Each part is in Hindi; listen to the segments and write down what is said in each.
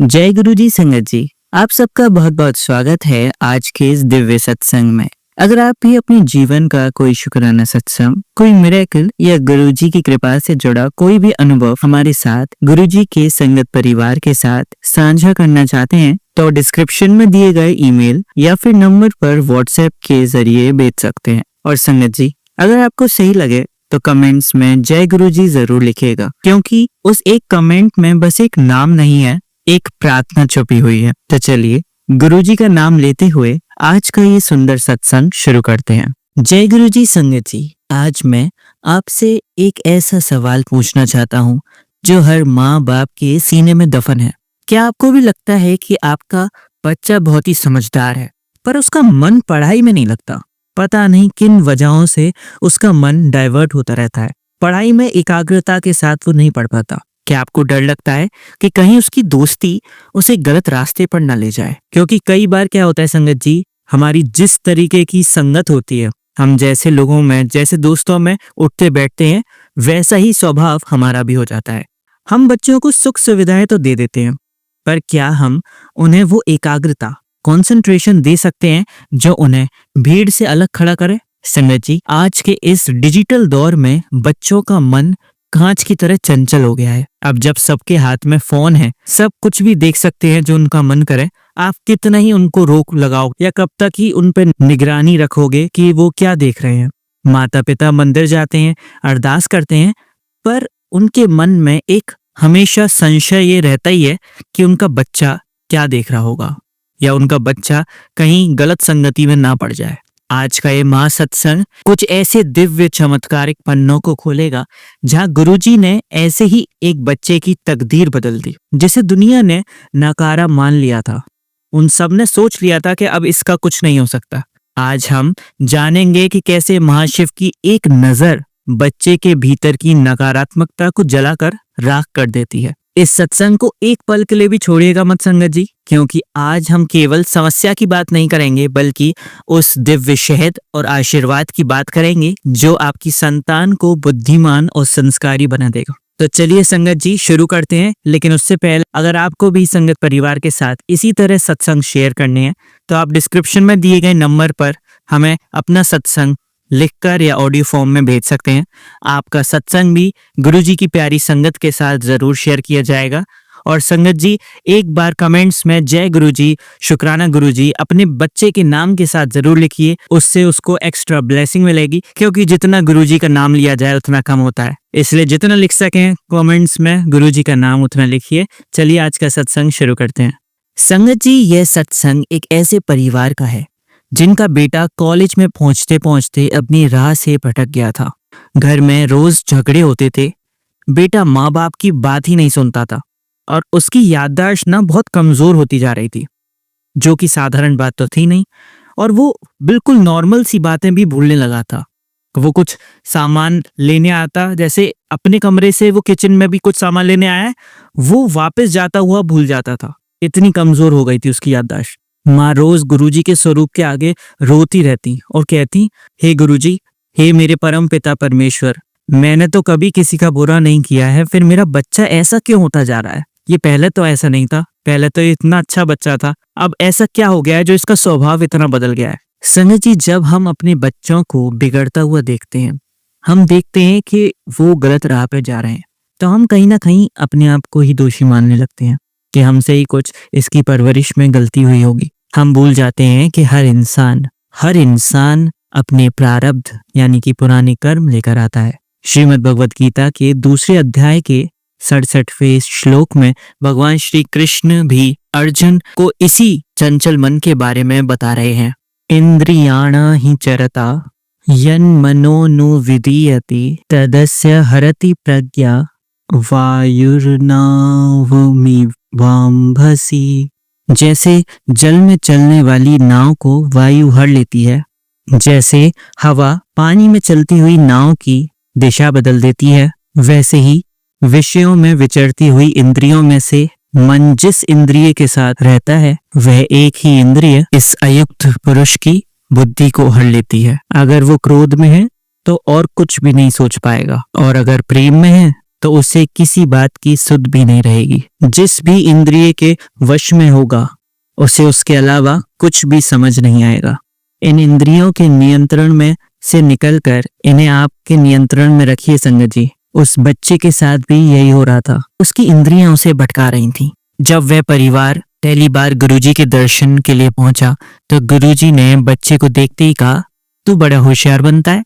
जय गुरु जी संगत जी, आप सबका बहुत बहुत स्वागत है आज के इस दिव्य सत्संग में। अगर आप भी अपने जीवन का कोई शुक्राना सत्संग, कोई मिरेकल या गुरु जी की कृपा से जुड़ा कोई भी अनुभव हमारे साथ गुरु जी के संगत परिवार के साथ साझा करना चाहते हैं तो डिस्क्रिप्शन में दिए गए ईमेल या फिर नंबर पर व्हाट्सएप के जरिए भेज सकते हैं। और संगत जी, अगर आपको सही लगे तो कमेंट्स में जय गुरु जी जरूर लिखिएगा, क्योंकि उस एक कमेंट में बस एक नाम नहीं है, एक प्रार्थना छुपी हुई है। तो चलिए गुरुजी का नाम लेते हुए आज का ये सुंदर सत्संग शुरू करते हैं। जय गुरु जी संगत जी, आज मैं आपसे एक ऐसा सवाल पूछना चाहता हूँ जो हर माँ बाप के सीने में दफन है। क्या आपको भी लगता है कि आपका बच्चा बहुत ही समझदार है पर उसका मन पढ़ाई में नहीं लगता? पता नहीं किन वजहों से उसका मन डाइवर्ट होता रहता है, पढ़ाई में एकाग्रता के साथ वो नहीं पढ़ पाता। क्या आपको डर लगता है कि कहीं उसकी दोस्ती उसे गलत रास्ते पर न ले जाए? क्योंकि कई बार क्या होता है संगत जी, हमारी जिस तरीके की संगत होती है, हम जैसे लोगों में, जैसे दोस्तों में उठते बैठते हैं, वैसा ही स्वभाव हमारा भी हो जाता है। हम बच्चों को सुख सुविधाएं तो दे देते हैं, पर क्या हम उन्हें वो एकाग्रता, कंसंट्रेशन दे सकते हैं जो उन्हें भीड़ से अलग खड़ा करे? संगत जी, आज के इस डिजिटल दौर में बच्चों का मन कांच की तरह चंचल हो गया है। अब जब सबके हाथ में फोन है, सब कुछ भी देख सकते हैं जो उनका मन करे। आप कितना ही उनको रोक लगाओ या कब तक ही उन पर निगरानी रखोगे कि वो क्या देख रहे हैं? माता पिता मंदिर जाते हैं, अरदास करते हैं, पर उनके मन में एक हमेशा संशय ये रहता ही है कि उनका बच्चा क्या देख रहा होगा या उनका बच्चा कहीं गलत संगति में ना पड़ जाए। आज का ये महासत्संग कुछ ऐसे दिव्य चमत्कारिक पन्नों को खोलेगा जहां गुरुजी ने ऐसे ही एक बच्चे की तकदीर बदल दी, जिसे दुनिया ने नकारा मान लिया था। उन सब ने सोच लिया था कि अब इसका कुछ नहीं हो सकता। आज हम जानेंगे कि कैसे महाशिव की एक नजर बच्चे के भीतर की नकारात्मकता को जलाकर राख कर देती है। इस सत्संग को एक पल के लिए भी छोड़िएगा मत संगत जी, क्योंकि आज हम केवल समस्या की बात नहीं करेंगे बल्कि उस दिव्य शहद और आशीर्वाद की बात करेंगे जो आपकी संतान को बुद्धिमान और संस्कारी बना देगा। तो चलिए संगत जी शुरू करते हैं। लेकिन उससे पहले अगर आपको भी संगत परिवार के साथ इसी तरह सत्संग शेयर करने हैं तो आप डिस्क्रिप्शन में दिए गए नंबर पर हमें अपना सत्संग लिखकर या ऑडियो फॉर्म में भेज सकते हैं। आपका सत्संग भी गुरुजी की प्यारी संगत के साथ जरूर शेयर किया जाएगा। और संगत जी, एक बार कमेंट्स में जय गुरुजी, शुक्राना गुरुजी अपने बच्चे के नाम के साथ जरूर लिखिए, उससे उसको एक्स्ट्रा ब्लेसिंग मिलेगी। क्योंकि जितना गुरुजी का नाम लिया जाए उतना कम होता है, इसलिए जितना लिख सकें कमेंट्स में गुरुजी का नाम उतना लिखिए। चलिए आज का सत्संग शुरू करते हैं। संगत जी, यह सत्संग एक ऐसे परिवार का है जिनका बेटा कॉलेज में पहुंचते पहुंचते अपनी राह से भटक गया था। घर में रोज झगड़े होते थे, बेटा माँ बाप की बात ही नहीं सुनता था और उसकी याददाश्त ना बहुत कमजोर होती जा रही थी, जो कि साधारण बात तो थी नहीं। और वो बिल्कुल नॉर्मल सी बातें भी भूलने लगा था। वो कुछ सामान लेने आता, जैसे अपने कमरे से वो किचन में भी कुछ सामान लेने आया है, वो वापस जाता हुआ भूल जाता था। इतनी कमजोर हो गई थी उसकी याददाश्त। माँ रोज गुरुजी के स्वरूप के आगे रोती रहती और कहती, हे गुरुजी, हे मेरे परम पिता परमेश्वर, मैंने तो कभी किसी का बुरा नहीं किया है, फिर मेरा बच्चा ऐसा क्यों होता जा रहा है? ये पहले तो ऐसा नहीं था, पहले तो इतना अच्छा बच्चा था, अब ऐसा क्या हो गया है जो इसका स्वभाव इतना बदल गया है? संगत जी, जब हम अपने बच्चों को बिगड़ता हुआ देखते हैं, हम देखते हैं कि वो गलत राह पे जा रहे हैं, तो हम कहीं ना कहीं अपने आप को ही दोषी मानने लगते हैं कि हमसे ही कुछ इसकी परवरिश में गलती हुई होगी। हम भूल जाते हैं कि हर इंसान अपने प्रारब्ध यानी कि पुराने कर्म लेकर आता है। श्रीमद् भगवत गीता के दूसरे अध्याय के 67वें श्लोक में भगवान श्री कृष्ण भी अर्जुन को इसी चंचल मन के बारे में बता रहे हैं। इंद्रियाणा हि चरता यन् मनो नु विधीयति तदस्य हरति प्रज्ञा वायुर्नावमिवाम्भसि। जैसे जल में चलने वाली नाव को वायु हर लेती है, जैसे हवा पानी में चलती हुई नाव की दिशा बदल देती है, वैसे ही विषयों में विचरती हुई इंद्रियों में से मन जिस इंद्रिय के साथ रहता है वह एक ही इंद्रिय इस अयुक्त पुरुष की बुद्धि को हर लेती है। अगर वो क्रोध में है तो और कुछ भी नहीं सोच पाएगा, और अगर प्रेम में है तो उसे किसी बात की सुध भी नहीं रहेगी। जिस भी इंद्रिय के वश में होगा उसे उसके अलावा कुछ भी समझ नहीं आएगा। इन इंद्रियों के नियंत्रण में से निकलकर इन्हें आपके नियंत्रण में रखिए संगत जी। उस बच्चे के साथ भी यही हो रहा था। उसकी इंद्रियां उसे भटका रही थीं। जब वह परिवार पहली बार गुरुजी के दर्शन के लिए पहुंचा तो गुरुजी ने बच्चे को देखते ही कहा, तू बड़ा होशियार बनता है,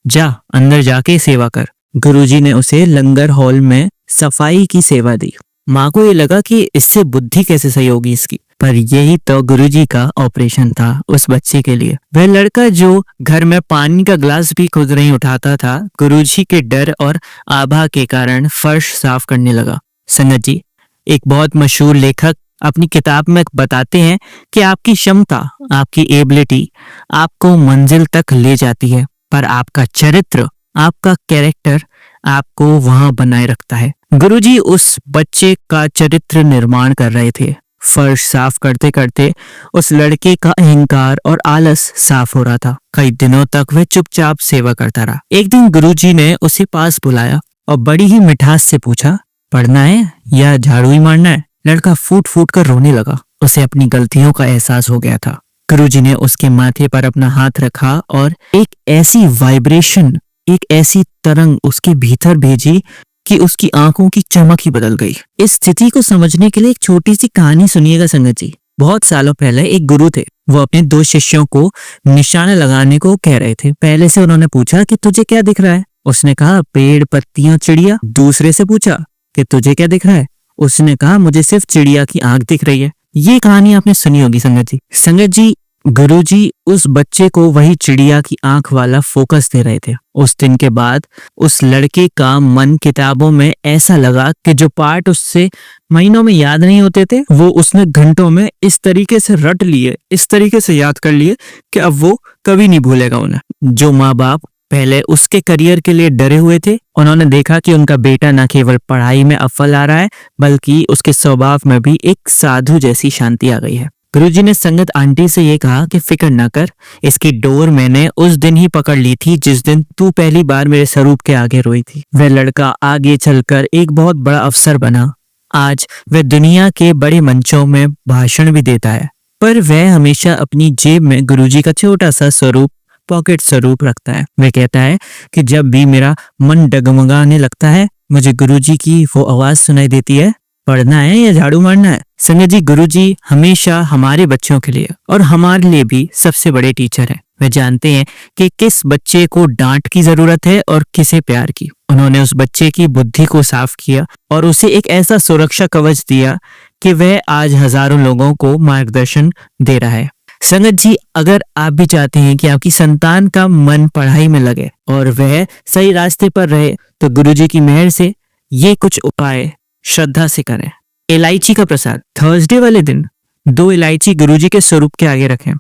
जा अंदर जाके सेवा कर। गुरुजी ने उसे लंगर हॉल में सफाई की सेवा दी। माँ को ये लगा कि इससे बुद्धि कैसे सही होगी इसकी, पर यही तो गुरुजी का ऑपरेशन था उस बच्चे के लिए। वह लड़का जो घर में पानी का ग्लास भी खुद नहीं उठाता था, गुरुजी के डर और आभा के कारण फर्श साफ करने लगा। संगत जी, एक बहुत मशहूर लेखक अपनी किताब में बताते हैं कि आपकी क्षमता, आपकी एबिलिटी आपको मंजिल तक ले जाती है, पर आपका चरित्र, आपका कैरेक्टर आपको वहां बनाए रखता है। गुरुजी उस बच्चे का चरित्र निर्माण कर रहे थे। फर्श साफ करते करते उस लड़के का अहंकार और आलस साफ हो रहा था। कई दिनों तक वह चुपचाप सेवा करता रहा। एक दिन गुरुजी ने उसे पास बुलाया और बड़ी ही मिठास से पूछा, पढ़ना है या झाड़ू ही मारना है? लड़का फूट फूट कर रोने लगा। उसे अपनी गलतियों का एहसास हो गया था। गुरुजी ने उसके माथे पर अपना हाथ रखा और एक ऐसी वाइब्रेशन, एक ऐसी तरंग उसके भीतर भेजी कि उसकी आंखों की चमक ही बदल गई। इस स्थिति को समझने के लिए एक छोटी सी कहानी सुनिएगा संगत जी। बहुत सालों पहले एक गुरु थे। वो अपने 2 शिष्यों को निशाना लगाने को कह रहे थे। पहले से उन्होंने पूछा कि तुझे क्या दिख रहा है? उसने कहा, पेड़, पत्तियां, चिड़िया। दूसरे से पूछा कि तुझे क्या दिख रहा है? उसने कहा, मुझे सिर्फ चिड़िया की आंख दिख रही है। ये कहानी आपने सुनी होगी संगत जी। संगत जी, गुरुजी उस बच्चे को वही चिड़िया की आंख वाला फोकस दे रहे थे। उस दिन के बाद उस लड़के का मन किताबों में ऐसा लगा कि जो पाठ उससे महीनों में याद नहीं होते थे, वो उसने घंटों में इस तरीके से रट लिए, इस तरीके से याद कर लिए कि अब वो कभी नहीं भूलेगा उन्हें। जो माँ बाप पहले उसके करियर के लिए डरे हुए थे, उन्होंने देखा कि उनका बेटा न केवल पढ़ाई में अव्वल आ रहा है, बल्कि उसके स्वभाव में भी एक साधु जैसी शांति आ गई है। गुरुजी ने संगत आंटी से ये कहा कि फिक्र न कर, इसकी डोर मैंने उस दिन ही पकड़ ली थी जिस दिन तू पहली बार मेरे स्वरूप के आगे रोई थी। वह लड़का आगे चलकर एक बहुत बड़ा अफसर बना। आज वह दुनिया के बड़े मंचों में भाषण भी देता है, पर वह हमेशा अपनी जेब में गुरुजी का छोटा सा स्वरूप, पॉकेट स्वरूप रखता है। वह कहता है कि जब भी मेरा मन डगमगाने लगता है, मुझे गुरुजी की वो आवाज सुनाई देती है, पढ़ना है या झाड़ू मारना है? संगत जी, गुरुजी हमेशा हमारे बच्चों के लिए और हमारे लिए भी सबसे बड़े टीचर हैं। वे जानते हैं कि किस बच्चे को डांट की जरूरत है और किसे प्यार की। उन्होंने उस बच्चे की बुद्धि को साफ किया और उसे एक ऐसा सुरक्षा कवच दिया कि वह आज हजारों लोगों को मार्गदर्शन दे रहा है। संगत जी, अगर आप भी चाहते हैं कि आपकी संतान का मन पढ़ाई में लगे और वह सही रास्ते पर रहे, तो गुरुजी की मेहर से ये कुछ उपाय श्रद्धा से करें। इलायची का प्रसाद। थर्सडे वाले दिन 2 इलायची गुरुजी के स्वरूप के आगे रखें।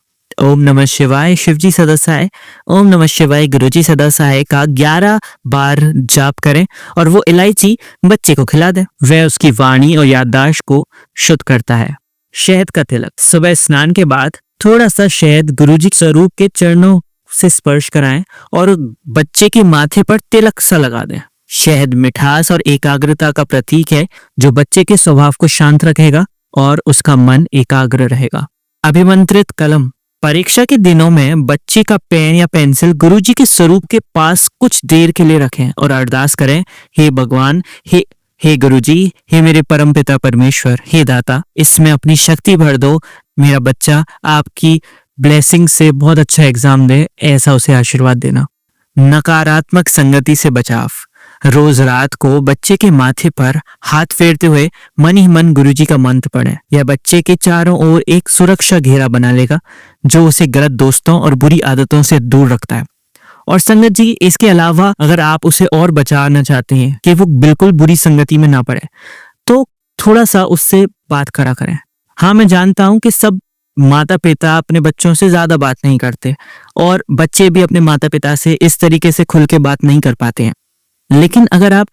ओम नमः शिवाय शिवजी सदा सहाय, ओम नमः शिवाय गुरुजी सदा सहाय का 11 बार जाप करें और वो इलायची बच्चे को खिला दें। वह उसकी वाणी और याददाश्त को शुद्ध करता है। शहद का तिलक। सुबह स्नान के बाद थोड़ा सा शहद गुरुजी स्वरूप के चरणों से स्पर्श कराएं और बच्चे के माथे पर तिलक सा लगा दें। शहद मिठास और एकाग्रता का प्रतीक है, जो बच्चे के स्वभाव को शांत रखेगा और उसका मन एकाग्र रहेगा। अभिमंत्रित कलम। परीक्षा के दिनों में बच्चे का पेन या पेंसिल गुरुजी के स्वरूप के पास कुछ देर के लिए रखें और अरदास करें, हे भगवान, हे गुरुजी, हे मेरे परमपिता परमेश्वर, हे दाता, इसमें अपनी शक्ति भर दो। मेरा बच्चा आपकी ब्लेसिंग से बहुत अच्छा एग्जाम दे, ऐसा उसे आशीर्वाद देना। नकारात्मक संगति से बचाव। रोज रात को बच्चे के माथे पर हाथ फेरते हुए मन ही मन गुरुजी का मंत्र पढ़ें। यह बच्चे के चारों ओर एक सुरक्षा घेरा बना लेगा, जो उसे गलत दोस्तों और बुरी आदतों से दूर रखता है। और संगत जी, इसके अलावा अगर आप उसे और बचाना चाहते हैं कि वो बिल्कुल बुरी संगति में ना पड़े, तो थोड़ा सा उससे बात करा करें। हाँ, मैं जानता हूं कि सब माता पिता अपने बच्चों से ज्यादा बात नहीं करते और बच्चे भी अपने माता पिता से इस तरीके से खुल के बात नहीं कर पाते हैं, लेकिन अगर आप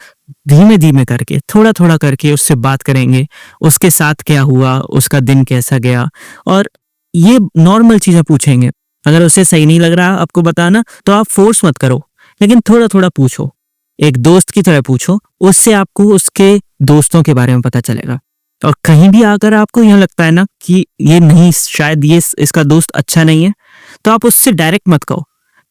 धीमे धीमे करके, थोड़ा थोड़ा करके उससे बात करेंगे, उसके साथ क्या हुआ, उसका दिन कैसा गया, और ये नॉर्मल चीजें पूछेंगे। अगर उसे सही नहीं लग रहा आपको बताना, तो आप फोर्स मत करो, लेकिन थोड़ा थोड़ा पूछो। एक दोस्त की तरह पूछो, उससे आपको उसके दोस्तों के बारे में पता चलेगा। और कहीं भी अगर आपको यह लगता है ना कि ये नहीं, शायद ये इसका दोस्त अच्छा नहीं है, तो आप उससे डायरेक्ट मत कहो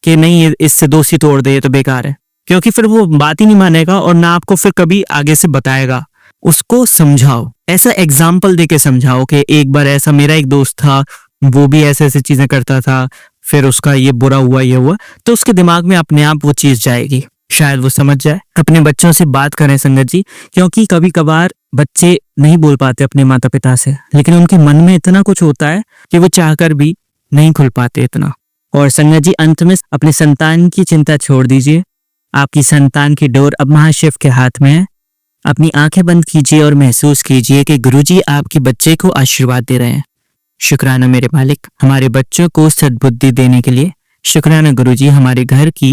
कि नहीं ये इससे दोस्ती तोड़ दे, ये तो बेकार है, क्योंकि फिर वो बात ही नहीं मानेगा और ना आपको फिर कभी आगे से बताएगा। उसको समझाओ, ऐसा एग्जाम्पल देके समझाओ कि एक बार ऐसा मेरा एक दोस्त था, वो भी ऐसे ऐसे चीजें करता था, फिर उसका ये बुरा हुआ, ये हुआ, तो उसके दिमाग में अपने आप वो चीज जाएगी, शायद वो समझ जाए। अपने बच्चों से बात करें संगत जी, क्योंकि कभी कभार बच्चे नहीं बोल पाते अपने माता पिता से, लेकिन उनके मन में इतना कुछ होता है कि वो चाहकर भी नहीं खुल पाते इतना। और संगत जी, अंत में अपने संतान की चिंता छोड़ दीजिए। आपकी संतान की डोर अब महाशिव के हाथ में है। अपनी आंखें बंद कीजिए और महसूस कीजिए कि गुरुजी आपके बच्चे को आशीर्वाद दे रहे हैं। शुक्राना मेरे मालिक, हमारे बच्चों को सद्बुद्धि देने के लिए। शुक्राना गुरुजी, हमारे घर की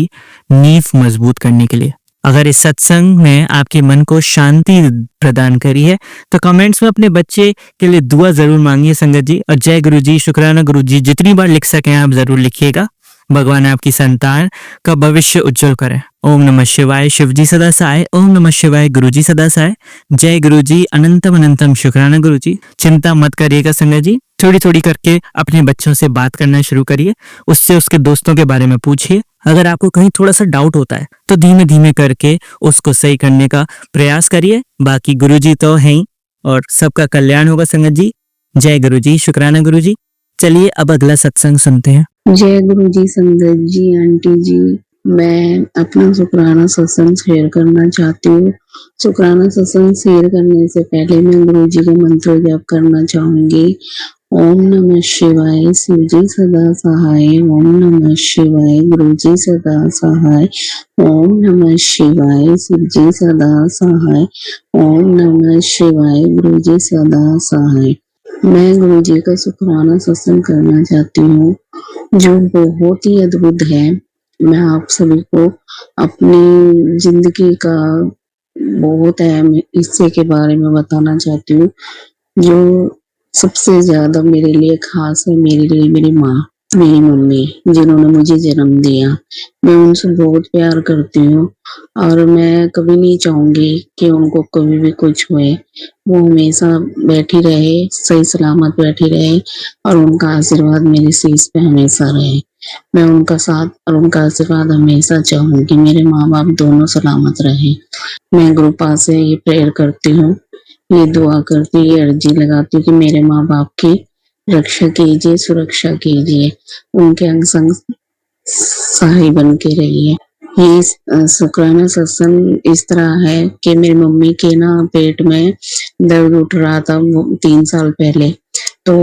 नींव मजबूत करने के लिए। अगर इस सत्संग ने आपके मन को शांति प्रदान करी है तो कमेंट्स में अपने बच्चे के लिए दुआ जरूर मांगिए संगत जी। और जय गुरुजी, शुक्राना गुरुजी, जितनी बार लिख सकें आप जरूर लिखिएगा। भगवान आपकी संतान का भविष्य उज्जवल करें। ओम नमः शिवाय, शिवजी सदा सहाय। ओम नमः शिवाय, गुरुजी सदा सहाय। जय गुरुजी, अनंतम अनंतम शुक्राना गुरुजी। चिंता मत करिएगा संगत जी, थोड़ी थोड़ी करके अपने बच्चों से बात करना शुरू करिए, उससे उसके दोस्तों के बारे में पूछिए। अगर आपको कहीं थोड़ा सा डाउट होता है तो धीमे धीमे करके उसको सही करने का प्रयास करिए। बाकी गुरुजी तो हैं ही और सबका कल्याण होगा संगत जी। जय गुरुजी, शुक्राना गुरुजी। चलिए अब अगला सत्संग सुनते हैं। जय गुरु जी, संगत जी, आंटी जी, मैं अपना शुक्राना सत्संग शेयर करना चाहती हूँ। शुक्राना सत्संग शेयर करने से पहले मैं गुरु जी का मंत्र जाप करना चाहूंगी। ओम नमः शिवाय, शिव जी सदा सहाय। ओम नमः शिवाय, गुरु जी सदा सहाय। ओम नमः शिवाय, शिव जी सदा सहाय। ओम नमः शिवाय, गुरु जी सदा सहाय। मैं गुरु जी का शुक्राना सत्संग करना चाहती हूँ जो बहुत ही अद्भुत है। मैं आप सभी को अपनी जिंदगी का बहुत अहम हिस्से के बारे में बताना चाहती हूँ जो सबसे ज्यादा मेरे लिए खास है। मेरे लिए मेरी माँ, मेरी मम्मी, जिन्होंने मुझे जन्म दिया। मैं उनसे बहुत प्यार करती हूँ और मैं कभी नहीं चाहूंगी कि उनको कभी भी कुछ हुए। वो हमेशा बैठी रहे, सही सलामत बैठी रहे और उनका आशीर्वाद मेरे शीश पे हमेशा रहे। मैं उनका साथ और उनका आशीर्वाद हमेशा चाहूंगी, मेरे माँ बाप दोनों सलामत रहे। मैं गुरु पास से ये प्रेयर करती हूँ, ये दुआ करती हूँ, ये अर्जी लगाती हूँ कि मेरे माँ बाप की रक्षा कीजिए, सुरक्षा कीजिए, उनके अंग संग सहाय बन के रहिए। ये शुक्राना सत्संग इस तरह है कि मेरी मम्मी के ना पेट में दर्द उठ रहा था 3 साल पहले। तो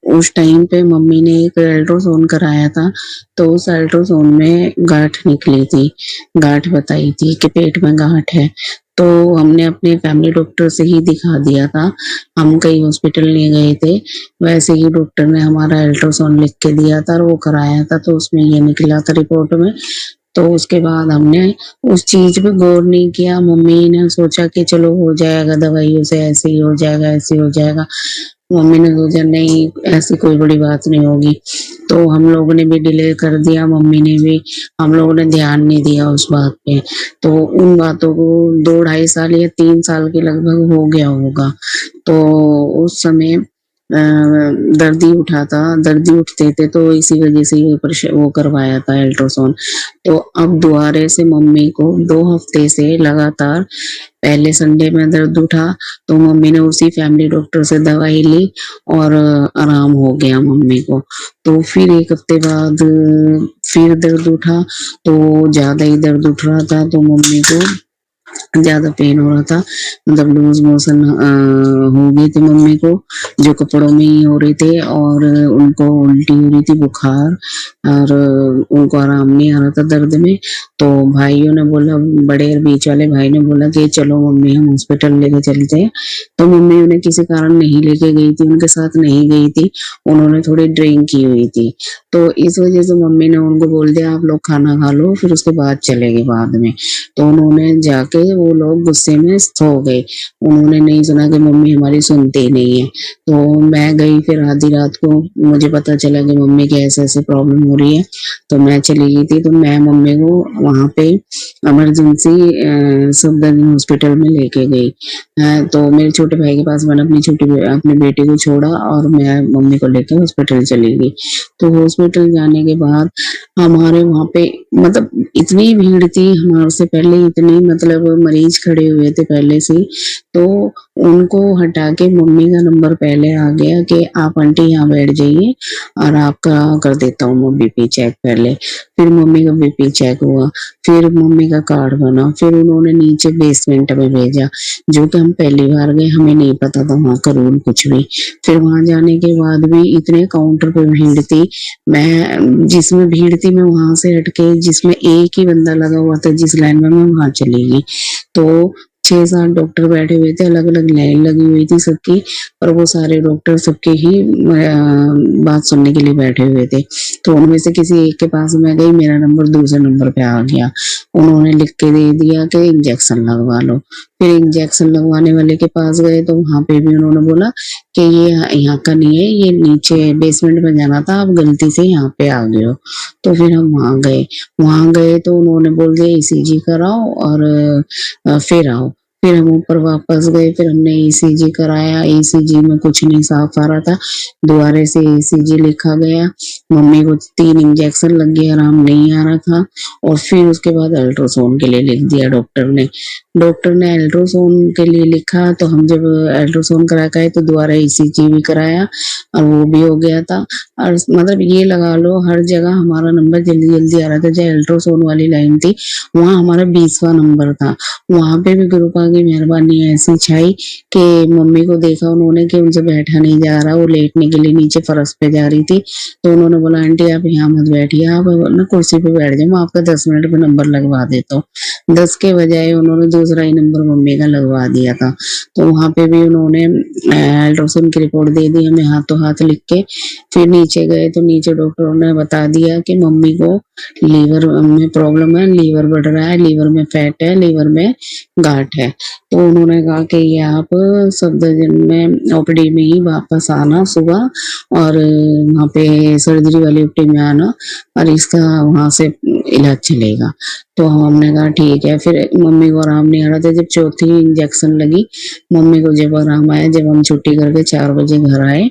उस टाइम पे मम्मी ने एक अल्ट्रासाउंड कराया था, तो उस अल्ट्रासाउंड में गांठ निकली थी, गांठ बताई थी कि पेट में गांठ है। तो हमने अपने फैमिली डॉक्टर से ही दिखा दिया था, हम कहीं हॉस्पिटल नहीं गए थे। वैसे ही डॉक्टर ने हमारा अल्ट्रासाउंड लिख के दिया था और वो कराया था, तो उसमें ये निकला था रिपोर्ट में। तो उसके बाद हमने उस चीज पे गौर नहीं किया। मम्मी ने सोचा कि चलो हो जाएगा, दवाइयों से ऐसे ही हो जाएगा, ऐसे ही हो जाएगा। मम्मी ने सोचा नहीं, ऐसी कोई बड़ी बात नहीं होगी। तो हम लोगों ने भी डिले कर दिया, मम्मी ने भी, हम लोगों ने ध्यान नहीं दिया उस बात पे। तो उन बातों को 2-2.5 साल या 3 साल के लगभग हो गया होगा। तो उस समय दर्द ही उठा था, दर्द ही उठते थे, तो इसी वजह से वो करवाया था अल्ट्रासाउंड। तो अब दोबारा से मम्मी को 2 हफ्ते से लगातार, पहले संडे में दर्द उठा तो मम्मी ने उसी फैमिली डॉक्टर से दवाई ली और आराम हो गया मम्मी को। तो फिर 1 हफ्ते बाद फिर दर्द उठा, तो ज्यादा ही दर्द उठ रहा था, तो मम्मी को ज्यादा पेन हो रहा था, मतलब लूज मोशन हो गई थी मम्मी को, जो कपड़ों में ही हो रहे थे, और उनको उल्टी हो रही थी, बुखार, और उनको आराम नहीं आ रहा था दर्द में। तो भाइयों ने बोला, बड़े और बीच वाले भाई ने बोला कि चलो मम्मी हम हॉस्पिटल लेके चलते हैं। तो मम्मी उन्हें किसी कारण नहीं लेके गई थी, उनके साथ नहीं गई थी, उन्होंने थोड़ी ड्रिंक की हुई थी। तो इस वजह से मम्मी ने उनको बोल दिया आप लोग खाना खा लो, फिर उसके बाद चलेगी बाद में। तो उन्होंने जाके थे वो लोग गुस्से में सो गए। उन्होंने नहीं सुना कि मम्मी हमारी सुनती ही नहीं है। तो मैं गई फिर आधी रात को, मुझे पता चला कि मम्मी की ऐसे-ऐसे प्रॉब्लम हो रही है, तो मैं चली गई थी। तो मैं मम्मी को वहाँ पे इमरजेंसी सफदरजंग हॉस्पिटल में लेके गई। तो मेरे छोटे भाई के पास मैंने अपनी बेटी को छोड़ा और मैं मम्मी को लेके हॉस्पिटल चली गई। तो हॉस्पिटल जाने के बाद हमारे वहाँ पे मतलब इतनी भीड़ थी, हमारे से पहले इतने मतलब मरीज खड़े हुए थे पहले से ही, तो उनको हटा के मम्मी का नंबर पहले आ गया कि आप आंटी यहाँ बैठ जाइए और आपका कर देता हूँ मैं बीपी चेक पहले। फिर मम्मी का बीपी चेक हुआ, फिर मम्मी का कार्ड बना, फिर उन्होंने नीचे बेसमेंट में भेजा, जो कि हम पहली बार गए, हमें नहीं पता था वहाँ का रूल कुछ भी। फिर वहाँ जाने के बाद भी इतने काउंटर पे भीड़ थी, मैं जिसमें भीड़ थी मैं वहाँ से हट के जिसमें एक ही बंदा लगा हुआ था जिस लाइन में, मैं वहाँ चली गई। तो 6-7 डॉक्टर बैठे हुए थे, अलग-अलग लाइन लगी हुई थी सबकी, और वो सारे डॉक्टर सबके ही बात सुनने के लिए बैठे हुए थे। तो उनमें से किसी एक के पास मैं गई, मेरा नंबर दूसरे नंबर पे आ गया। उन्होंने लिख के दे दिया कि इंजेक्शन लगवा लो। फिर इंजेक्शन लगवाने वाले के पास गए तो वहाँ पे भी उन्होंने बोला कि ये यहाँ का नहीं है, ये नीचे बेसमेंट में जाना था, आप गलती से यहाँ पे आ गए हो। तो फिर हम वहाँ गए तो उन्होंने बोल दिया ईसीजी कराओ और फिर आओ। फिर हम ऊपर वापस गए, फिर हमने ईसीजी कराया, ईसीजी में कुछ नहीं साफ आ रहा था, दोबारा से ईसीजी लिखा गया, मम्मी को 3 इंजेक्शन लग गए, आराम नहीं आ रहा था, और फिर उसके बाद अल्ट्रासाउंड के लिए लिख दिया डॉक्टर ने। डॉक्टर ने अल्ट्रासाउंड के लिए लिखा तो हम जब अल्ट्रासाउंड करा के आए तो दोबारा ईसीजी भी कराया और वो भी हो गया था। और मतलब ये लगा लो हर जगह हमारा नंबर जल्दी-जल्दी आ रहा था। जो अल्ट्रासाउंड वाली लाइन थी, वहाँ हमारा 20वां नंबर था। वहाँ पे भी गुरुपा की मेहरबानी ऐसी छाई कि मम्मी को देखा उन्होंने कि उनसे बैठा नहीं जा रहा, वो लेटने के लिए नीचे फर्श पे जा रही थी, तो उन्होंने बोला आंटी आप यहाँ मत बैठिए, आप ना कुर्सी पे बैठ जाओ, मैं आपका 10 मिनट में नंबर लगवा देता हूँ। 10 के बजाय उन्होंने दूसरा ही नंबर मम्मी का लगवा दिया था। तो वहाँ पे भी उन्होंने अल्ट्रासाउंड की रिपोर्ट दे दी हमें हाथों हाथ लिख के। फिर नीचे गए तो नीचे डॉक्टरों ने बता दिया कि मम्मी को लीवर में प्रॉब्लम है, लीवर बढ़ रहा है, लीवर में फैट है, लीवर में गांठ है। तो उन्होंने कहा कि ये आप सफदरजंग में ओपीडी में ही वापस आना सुबह, और वहाँ पे सर्जरी वाली ओपीडी में आना, और इसका वहाँ से इलाज चलेगा। तो हमने कहा ठीक है। फिर मम्मी को आराम नहीं आ रहा था, जब चौथी इंजेक्शन लगी मम्मी को, जब आराम आया, जब हम छुट्टी करके 4 बजे घर आए,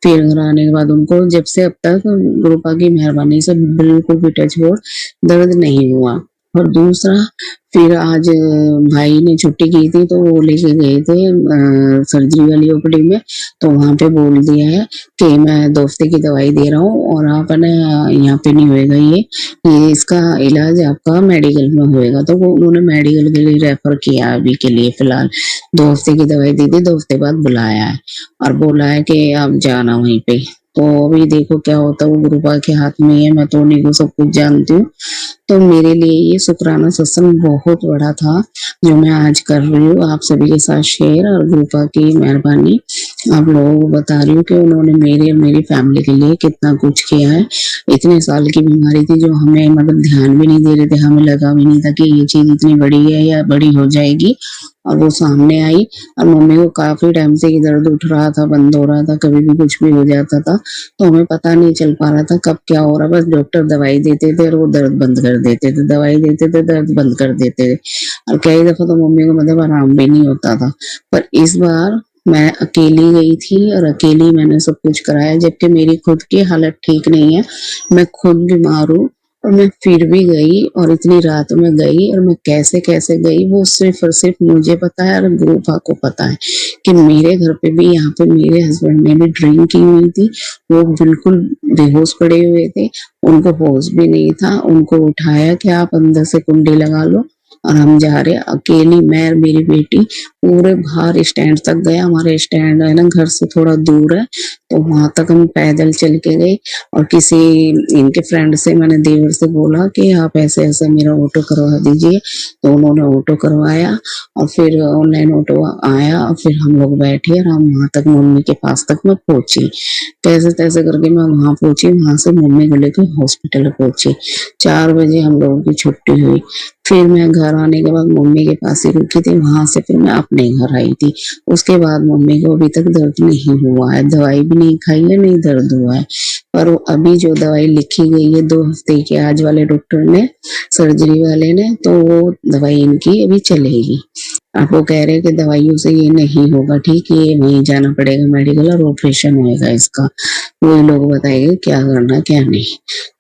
फिर घर आने के बाद उनको जब से अब तक गुरुपा की मेहरबानी से बिल्कुल भी टच वुड दर्द नहीं हुआ। और दूसरा फिर आज भाई ने छुट्टी की थी तो वो लेके गए थे सर्जरी वाली ओपीडी में, तो वहाँ पे बोल दिया है कि मैं 2 हफ्ते की दवाई दे रहा हूँ और आप है ना यहाँ पे नहीं होएगा, ये इसका इलाज आपका मेडिकल में होएगा। तो वो उन्होंने मेडिकल के लिए रेफर किया अभी के लिए फिलहाल। 2 हफ्ते की दवाई दी थी, 2 हफ्ते बाद बुलाया है और बोला है कि आप जाना वहीं पे। तो अभी देखो क्या होता है, वो गुरुपा के हाथ में ही है, मैं तो उन्हीं को सब कुछ जानती हूँ। तो मेरे लिए ये शुक्राना सत्संग बहुत बड़ा था जो मैं आज कर रही हूँ आप सभी के साथ शेयर, और गुरुपा की मेहरबानी आप लोगों को बता रही हूँ कि उन्होंने मेरे और मेरी फैमिली के लिए कितना कुछ किया है। इतने साल की बीमारी थी जो हमें मतलब ध्यान भी नहीं दे रहे थे, हमें लगा भी नहीं था कि ये चीज इतनी बड़ी है या बड़ी हो जाएगी, और वो सामने आई। और मम्मी को काफी टाइम से ये दर्द उठ रहा था, बंद हो रहा था, कभी भी कुछ भी हो जाता था, तो हमें पता नहीं चल पा रहा था कब क्या हो रहा। बस डॉक्टर दवाई देते थे और वो दर्द बंद कर देते थे, दवाई देते थे दर्द बंद कर देते थे, और कई दफा तो मम्मी को मतलब आराम भी नहीं होता था। पर इस बार मैं अकेली गई थी और अकेली मैंने सब कुछ कराया, जबकि मेरी खुद की हालत ठीक नहीं है, मैं खुद बीमार हूँ, और मैं फिर भी गई, और इतनी रात में गई, और मैं कैसे कैसे गई वो सिर्फ और सिर्फ मुझे पता है और गुरुपा को पता है कि मेरे घर पे भी यहाँ पे मेरे हस्बैंड ने भी ड्रिंक की हुई थी, वो बिल्कुल बेहोश पड़े हुए थे, उनको होश भी नहीं था, उनको उठाया कि आप अंदर से कुंडी लगा लो, और हम जा रहे अकेली, मैं और मेरी बेटी पूरे बाहर स्टैंड तक गए। हमारे स्टैंड है ना घर से थोड़ा दूर है, तो वहां तक हम पैदल चल के गए, और किसी इनके फ्रेंड से मैंने देवर से बोला कि आप ऐसे ऐसे मेरा ऑटो करवा दीजिए, तो उन्होंने ऑटो करवाया, और फिर ऑनलाइन ऑटो आया, और फिर हम लोग बैठे और हम वहां तक मम्मी के पास तक मैं पहुंची। कैसे तैसे करके मैं वहां पहुंची, वहां से मम्मी को लेकर हॉस्पिटल पहुंची। 4 बजे हम लोगों की छुट्टी हुई। फिर मैं घर आने के बाद मम्मी के पास ही रुकी थी, वहाँ से फिर मैं अपने घर आई थी। उसके बाद मम्मी को अभी तक दर्द नहीं हुआ है, दवाई भी नहीं खाई है, नहीं दर्द हुआ है। पर अभी जो दवाई लिखी गई है 2 हफ्ते की, आज वाले डॉक्टर ने, सर्जरी वाले ने, तो वो दवाई इनकी अभी चलेगी। अब वो कह रहे हैं कि दवाइयों से ये नहीं होगा ठीक, ये वहीं जाना पड़ेगा मेडिकल और ऑपरेशन होएगा इसका। वही लोग बताएंगे क्या करना क्या नहीं।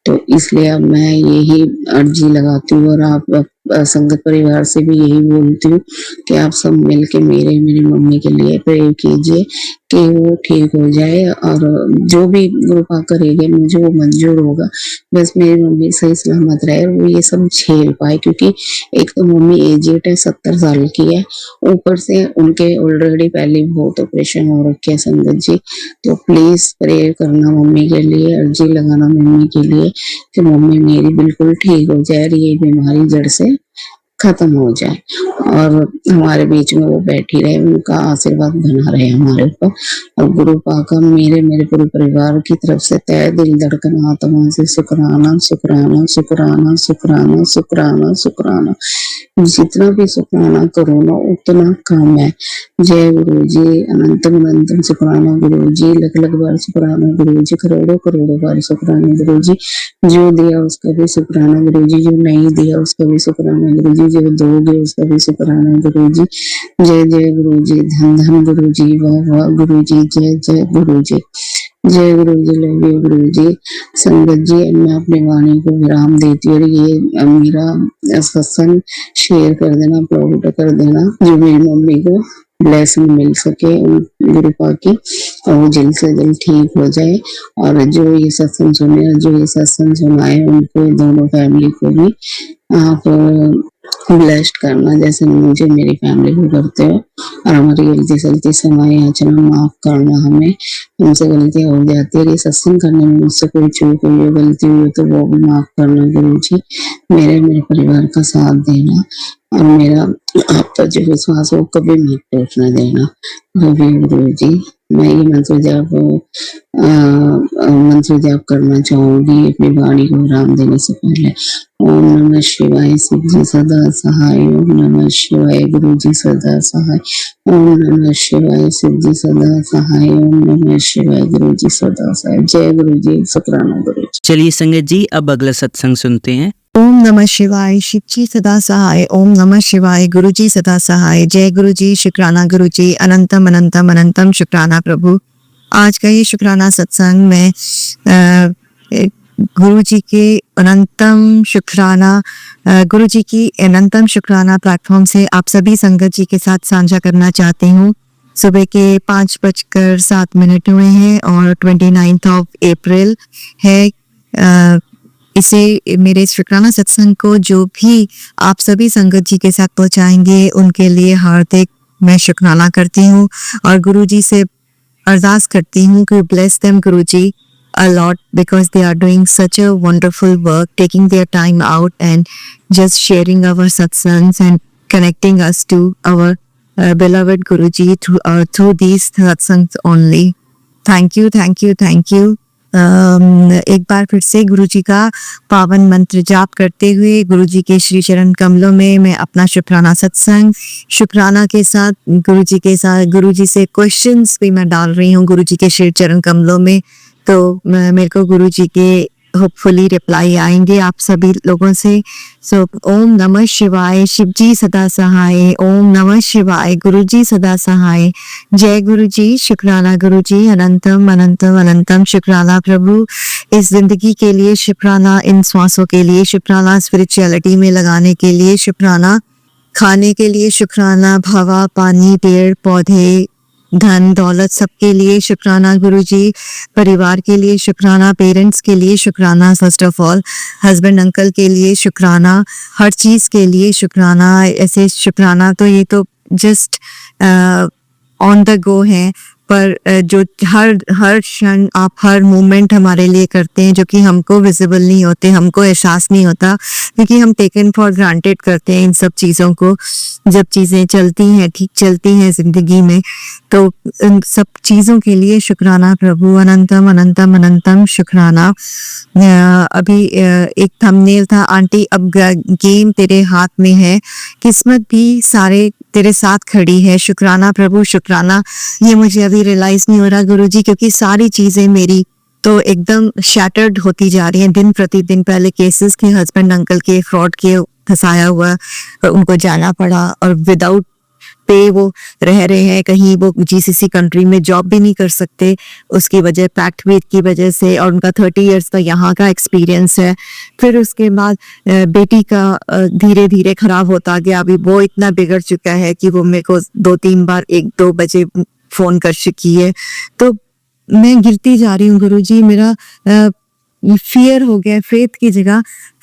तो इसलिए अब मैं यही अर्जी लगाती हूँ और आप संगत परिवार से भी यही बोलती हूँ कि आप सब मिलके मेरी मम्मी के लिए प्रे कीजिए कि वो ठीक हो जाए, और जो भी कृपा करेंगे मुझे वो मंजूर होगा। बस मेरी मम्मी सही सलामत रहे और वो ये सब झेल पाए, क्योंकि एक तो मम्मी एजेड है, 70 साल की है, ऊपर से उनके ऑलरेडी पहले बहुत ऑपरेशन हो रखे हैं संगत जी। तो प्लीज प्रेयर करना मम्मी के लिए, अर्जी लगाना मम्मी के लिए कि मम्मी मेरी बिल्कुल ठीक हो जाए और ये बीमारी जड़ से खत्म हो जाए और हमारे बीच में वो बैठी रहे, उनका आशीर्वाद बना रहे हमारे ऊपर। और गुरु पाका मेरे पूरे परिवार की तरफ से तहे दिल धड़कन आत्मा से शुक्राना शुक्राना शुक्राना शुक्राना शुक्राना शुक्राना। जितना भी शुक्राना करो ना उतना कम है। जय गुरु जी, अनंतम अनंतम शुक्राना गुरु जी, लख लख बार शुक्राना गुरु जी, करोड़ों करोड़ों बार शुक्राना गुरु जी। जो दिया उसका भी शुक्राना गुरु जी, जो नहीं दिया उसका भी शुक्राना गुरु जी, जो दोगे उसका भी शुक्राना गुरु जी। जय जय गुरु जी, धन धन गुरु जी, वाह वाह गुरु जी, जय जय गुरु जी। जय गुरु जी, लव यू गुरु जी। संगत जी, अब मैं अपनी वाणी को विराम देती हूँ और ये मेरा सत्संग शेयर कर देना, अपलोड कर देना, जो मेरी मम्मी को ब्लेसिंग मिल सके उन गुरु पाक की, और वो जल्द से जल्द ठीक हो जाए। और जो ये सत्संग सुने और जो ये सत्संग सुनाए उनको, दोनों फैमिली को भी आप ब्लेस्ड करना, जैसे मुझे मेरी फैमिली को करते हो। और हमारी गलती सलती समाई याचना माफ करना, हमें हमसे गलतियां हो जाती है, ये सत्संग करने में मुझसे कोई चूक हुई हो, गलती हुई हो तो वो भी माफ करना गुरु जी। मेरे परिवार का साथ देना और मेरा आप पर जो विश्वास हो कभी मत टूटने देना गुरु जी। मैं ये मंत्र जाप करना चाहूंगी अपनी वाणी को विराम देने से पहले। ओम नमः शिवाय, शिव जी सदा सहाय। ओम नमः शिवाय, गुरु जी सदा सहाय। ओम नमः शिवाय, शिव जी सदा सहाय। ओम नमः शिवाय, गुरु जी सदा सहाय। जय गुरु जी, शुक्राना गुरु जी। चलिए संगत जी, अब अगला सत्संग सुनते हैं। ओम नमः शिवाय, शिव जी सदा सहाय। ओम नमः शिवाय, गुरु जी सदा सहाय। जय गुरु जी, शुक्राना गुरु जी, अनंतम अनंतम अनंतम शुक्राना प्रभु। आज का ये शुक्राना सत्संग में गुरु जी के अनंतम शुक्राना गुरु जी की अनंतम शुक्राना प्लेटफॉर्म से आप सभी संगत जी के साथ साझा करना चाहती हूँ। सुबह के 5:07 हुए हैं और 29 अप्रैल है। इसे मेरे शुक्राना सत्संग को जो भी आप सभी संगत जी के साथ पहुंचाएंगे उनके लिए हार्दिक मैं शुक्राना करती हूँ और गुरु जी से अरदास करती हूँ कि bless them Guru ji a lot because they are doing such a wonderful work, taking their time out and just sharing our satsangs and connecting us to our beloved Guruji through these satsangs only. Thank you, thank you, thank you. एक बार फिर से गुरु जी का पावन मंत्र जाप करते हुए गुरु जी के श्री चरण कमलों में मैं अपना शुक्राना सत्संग शुक्राना के साथ गुरु जी से क्वेश्चंस भी मैं डाल रही हूँ गुरु जी के श्री चरण कमलों में। तो मेरे को गुरु जी के होपफुली रिप्लाई आएंगे आप सभी लोगों से। सो ओम नमः शिवाय, शिव जी सदा सहाय। ओम नमः शिवाय, गुरु जी सदा सहाय। जय गुरु जी, शुक्राना गुरु जी, अनंतम अनंतम अनंतम शुक्राना प्रभु। इस जिंदगी के लिए शुक्राना, इन श्वासों के लिए शुक्राना, स्पिरिचुअलिटी में लगाने के लिए शुक्राना, खाने के लिए शुक्राना, हवा पानी पेड़ पौधे धन दौलत सबके लिए शुक्राना गुरु जी। परिवार के लिए शुक्राना, पेरेंट्स के लिए शुक्राना, first of all husband uncle के लिए शुक्राना, हर चीज के लिए शुक्राना। ऐसे शुक्राना तो ये तो जस्ट ऑन द गो है, पर जो हर क्षण आप हर मोमेंट हमारे लिए करते हैं जो कि हमको विजिबल नहीं होते, हमको एहसास नहीं होता क्योंकि हम टेकन फॉर ग्रांटेड करते हैं इन सब चीज़ों को। जब चीज़ें चलती हैं, ठीक चलती हैं ज़िंदगी में, तो इन सब चीज़ों के लिए शुक्राना प्रभु, अनंतम अनंतम अनंतम शुक्राना। अभी एक थंबनेल था, आंटी अब गेम तेरे हाथ में है, किस्मत भी सारे तेरे साथ खड़ी है, शुक्राना प्रभु शुक्राना। ये मुझे अभी रियलाइज नहीं हो रहा गुरुजी, क्योंकि सारी चीज़ें मेरी तो एकदम शैटर्ड होती जा रही हैं दिन प्रतिदिन। पहले केसेस के हस्बैंड अंकल के फ्रॉड के फंसाया हुआ, उनको जाना पड़ा और विदाउट पे वो रह रहे हैं कहीं, वो जीसीसी कंट्री में जॉब भी नहीं कर सकते उसकी वजह, पैक्ट वेट की वजह से, और उनका 30 इयर्स का यहाँ का एक्सपीरियंस है। फिर उसके बाद बेटी का धीरे धीरे खराब होता गया, अभी वो इतना बिगड़ चुका है कि वो मेरे को 2-3 बार 1-2 बजे फोन कर चुकी है। तो मैं गिरती जा रही हूँ गुरुजी, मेरा फियर हो गया, फेथ की जगह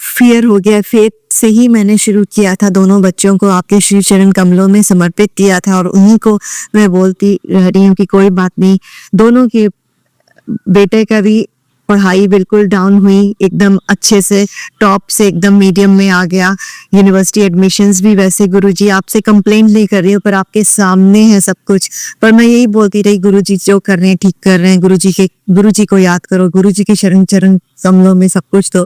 फियर हो गया। फेथ से ही मैंने शुरू किया था, दोनों बच्चों को आपके श्री चरण कमलों में समर्पित किया था, और उन्हीं को मैं बोलती रह रही हूँ कि कोई बात नहीं। दोनों के बेटे का भी पढ़ाई बिल्कुल डाउन हुई, एकदम अच्छे से टॉप से एकदम मीडियम में आ गया, यूनिवर्सिटी एडमिशन्स भी। वैसे गुरुजी आपसे कंप्लेंट नहीं कर रही हूँ, पर आपके सामने है सब कुछ। पर मैं यही बोलती रही, गुरुजी जो कर रहे हैं ठीक कर रहे हैं, गुरुजी को याद करो, गुरुजी के शरण चरण कमलों में सब कुछ। तो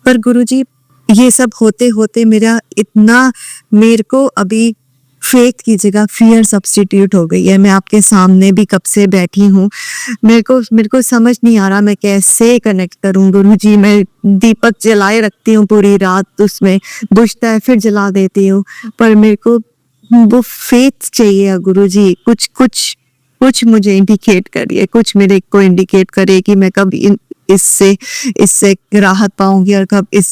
पर गुरुजी ये सब होते होते मेरे को अभी फेथ की जगह फियर सब्स्टिट्यूट हो गई है। मैं आपके सामने भी कब से बैठी हूँ, मेरे को समझ नहीं आ रहा मैं कैसे कनेक्ट करूँ गुरुजी। मैं दीपक जलाए रखती हूँ पूरी रात, उसमें बुझता है फिर जला देती हूँ, पर मेरे को वो फेथ चाहिए गुरुजी। कुछ मुझे इंडिकेट करिए, कुछ मेरे को इंडिकेट करे कि मैं कब इससे राहत पाऊंगी और कब इस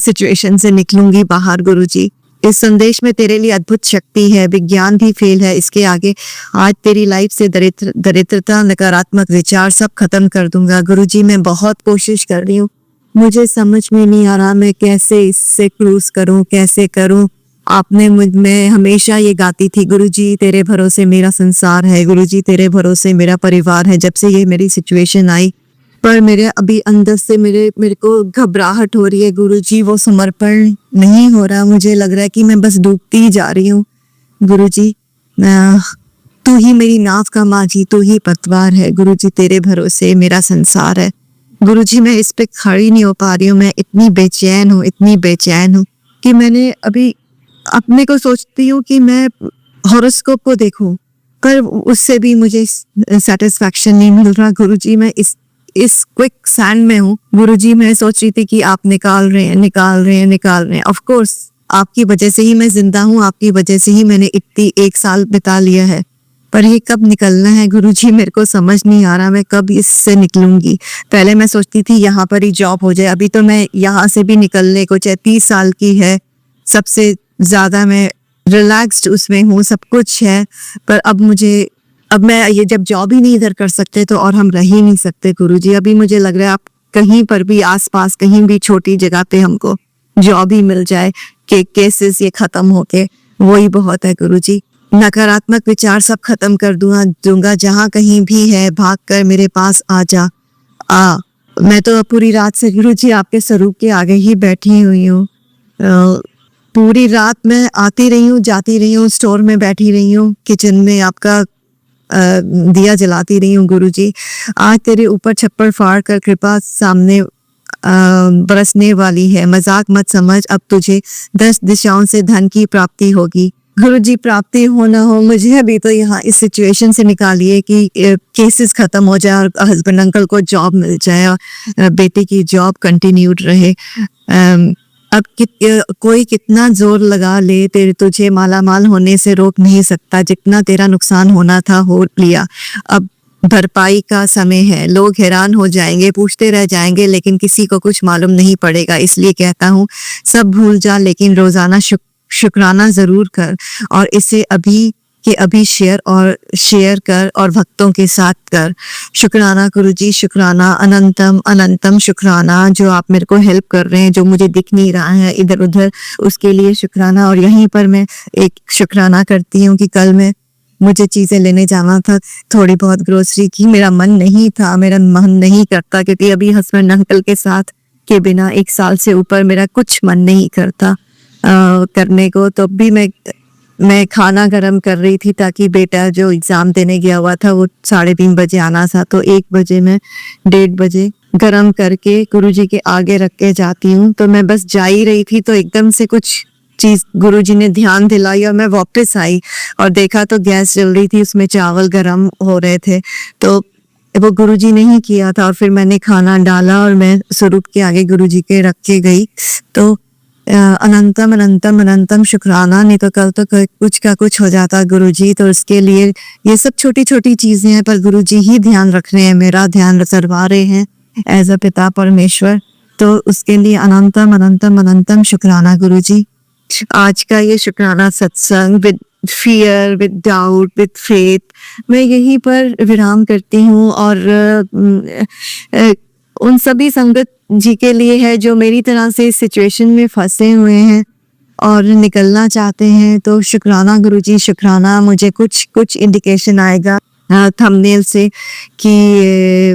सिचुएशन से निकलूंगी बाहर गुरुजी। इस संदेश में तेरे लिए अद्भुत शक्ति है, विज्ञान भी फेल है इसके आगे। आज तेरी लाइफ से दरिद्रता, नकारात्मक विचार सब खत्म कर दूंगा गुरुजी। मैं बहुत कोशिश कर रही हूँ, मुझे समझ में नहीं आ रहा मैं कैसे इससे क्रूज करूँ, कैसे करूँ। आपने मैं हमेशा ये गाती थी, गुरुजी तेरे भरोसे मेरा संसार है, गुरुजी तेरे भरोसे मेरा परिवार है। जब से ये मेरी सिचुएशन आई, पर मेरे अभी अंदर से मेरे को घबराहट हो रही है गुरुजी, वो समर्पण नहीं हो रहा। मुझे लग रहा है कि मैं बस डूबती जा रही हूँ गुरुजी। तू ही मेरी नाव का माझी, तू ही पतवार है गुरुजी, तेरे भरोसे मेरा संसार है गुरुजी। मैं इस पे खड़ी नहीं हो पा रही हूँ, मैं इतनी बेचैन हूँ कि मैंने अभी अपने को सोचती हूँ कि मैं हॉरोस्कोप को देखूं, पर उससे भी मुझे सेटिस्फैक्शन नहीं मिल रहा गुरुजी। मैं इस क्विक सैंड में हूँ गुरुजी। मैं सोच रही थी कि आप निकाल रहे हैं। ऑफ कोर्स आपकी वजह से ही मैं जिंदा हूँ, आपकी वजह से ही मैंने इतनी 1 साल बिता लिया है, पर ये कब निकलना है गुरुजी मेरे को समझ नहीं आ रहा मैं कब इससे निकलूंगी। पहले मैं सोचती थी यहाँ पर ही जॉब हो जाए, अभी तो मैं यहाँ से भी निकलने को, चाहे 30 साल की है, सबसे ज्यादा मैं रिलैक्स्ड उसमें हूँ, सब कुछ है। पर अब मैं ये जब जॉब ही नहीं इधर कर सकते तो और हम रह ही नहीं सकते गुरुजी। अभी मुझे लग रहा है आप कहीं पर भी आसपास कहीं भी छोटी जगह पे हमको जॉब ही मिल जाए कि केसेस ये खत्म होके, वही बहुत है गुरुजी। नकारात्मक विचार सब खत्म कर दूंगा, जहाँ कहीं भी है भाग कर मेरे पास आ जा। मैं तो पूरी रात से गुरुजी आपके स्वरूप के आगे ही बैठी हुई हूँ। पूरी रात मैं आती रही हूँ, जाती रही हूँ, स्टोर में बैठी रही हूँ, किचन में आपका दिया जलाती रही हूँ गुरुजी। आज तेरे ऊपर छप्पर फाड़ कर कृपा सामने बरसने वाली है, मजाक मत समझ, अब तुझे 10 दिशाओं से धन की प्राप्ति होगी गुरुजी। प्राप्ति हो ना हो, मुझे अभी तो यहाँ इस सिचुएशन से निकालिए कि केसेस खत्म हो जाए और हस्बैंड अंकल को जॉब मिल जाए और बेटे की जॉब कंटिन्यूड रहे। अब कोई कितना जोर लगा ले, तुझे मालामाल होने से रोक नहीं सकता। जितना तेरा नुकसान होना था हो लिया, अब भरपाई का समय है। लोग हैरान हो जाएंगे, पूछते रह जाएंगे, लेकिन किसी को कुछ मालूम नहीं पड़ेगा। इसलिए कहता हूँ सब भूल जा, लेकिन रोजाना शुक्राना जरूर कर, और इसे अभी के अभी शेयर कर और भक्तों के साथ कर। शुक्राना गुरुजी, शुक्राना, अनंतम अनंतम शुक्राना, जो आप मेरे को हेल्प कर रहे हैं, जो मुझे दिख नहीं रहा है इधर उधर, उसके लिए शुक्राना। और यहीं पर मैं एक शुक्राना करती हूँ कि कल मुझे चीजें लेने जाना था, थोड़ी बहुत ग्रोसरी की, मेरा मन नहीं करता, क्योंकि अभी हस्बैंड अंकल के साथ के बिना 1 साल से ऊपर मेरा कुछ मन नहीं करता। करने को, तो भी मैं खाना गरम कर रही थी ताकि बेटा जो एग्ज़ाम देने गया हुआ था वो 3:30 बजे आना था, तो 1 बजे मैं 1:30 बजे गरम करके गुरुजी के आगे रख के जाती हूँ। तो मैं बस जा ही रही थी तो एकदम से कुछ चीज़ गुरुजी ने ध्यान दिलाई और मैं वापस आई और देखा तो गैस जल रही थी, उसमें चावल गरम हो रहे थे, तो वो गुरुजी ने ही किया था। और फिर मैंने खाना डाला और मैं स्वरूप के आगे गुरुजी के रख के गई। तो अनंतम अनंतम अनंतम शुक्राना, नहीं तो कल तो कुछ का कुछ हो जाता गुरुजी। तो उसके लिए ये सब छोटी छोटी चीजें हैं, पर गुरुजी ही ध्यान रख रहे हैं, मेरा ध्यान सरवा रहे हैं एज अ पिता परमेश्वर। तो उसके लिए अनंतम अनंतम अनंतम शुक्राना गुरुजी। आज का ये शुक्राना सत्संग with fear, with doubt, with faith, मैं यहीं पर विराम करती हूँ। और उन सभी संगत जी के लिए है जो मेरी तरह से इस सिचुएशन में फंसे हुए हैं और निकलना चाहते हैं। तो शुक्राना गुरुजी, शुक्राना। मुझे कुछ इंडिकेशन आएगा थंबनेल से कि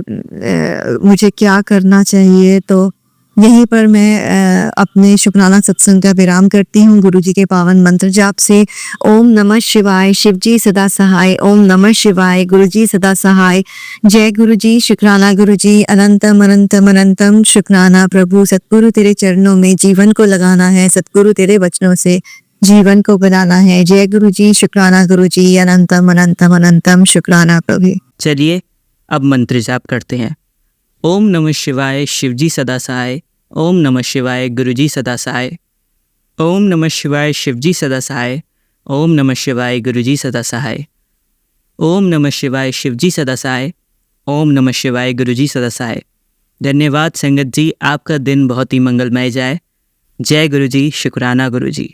मुझे क्या करना चाहिए। तो यहीं पर मैं अपने शुक्राना सत्संग का विराम करती हूँ गुरुजी के पावन मंत्र जाप से। ओम नमः शिवाय, शिवजी सदा सहाय। ओम नमः शिवाय, गुरुजी सदा सहाय। जय गुरुजी, शुक्राना गुरुजी, अनंतम अनंतम अनंतम शुक्राना प्रभु। सतगुरु तेरे चरणों में जीवन को लगाना है, सतगुरु तेरे वचनों से जीवन को बनाना है। जय गुरुजी, शुक्राना गुरुजी, अनंतम अनंतम अनंतम शुक्राना प्रभु। चलिए अब मंत्र जाप करते हैं। ओम नमः शिवाय, शिवजी सदा सहाय। ओम नमः शिवाय, गुरुजी सदा सहाय। ओम नमः शिवाय, शिवजी सदा सहाय। ओम नमः शिवाय, गुरुजी सदा सहाय। ओम नमः शिवाय, शिवजी सदा सहाय। ओम नमः शिवाय, गुरुजी सदा सहाय। धन्यवाद संगत जी, आपका दिन बहुत ही मंगलमय जाए। जय गुरुजी, शुक्राना गुरुजी।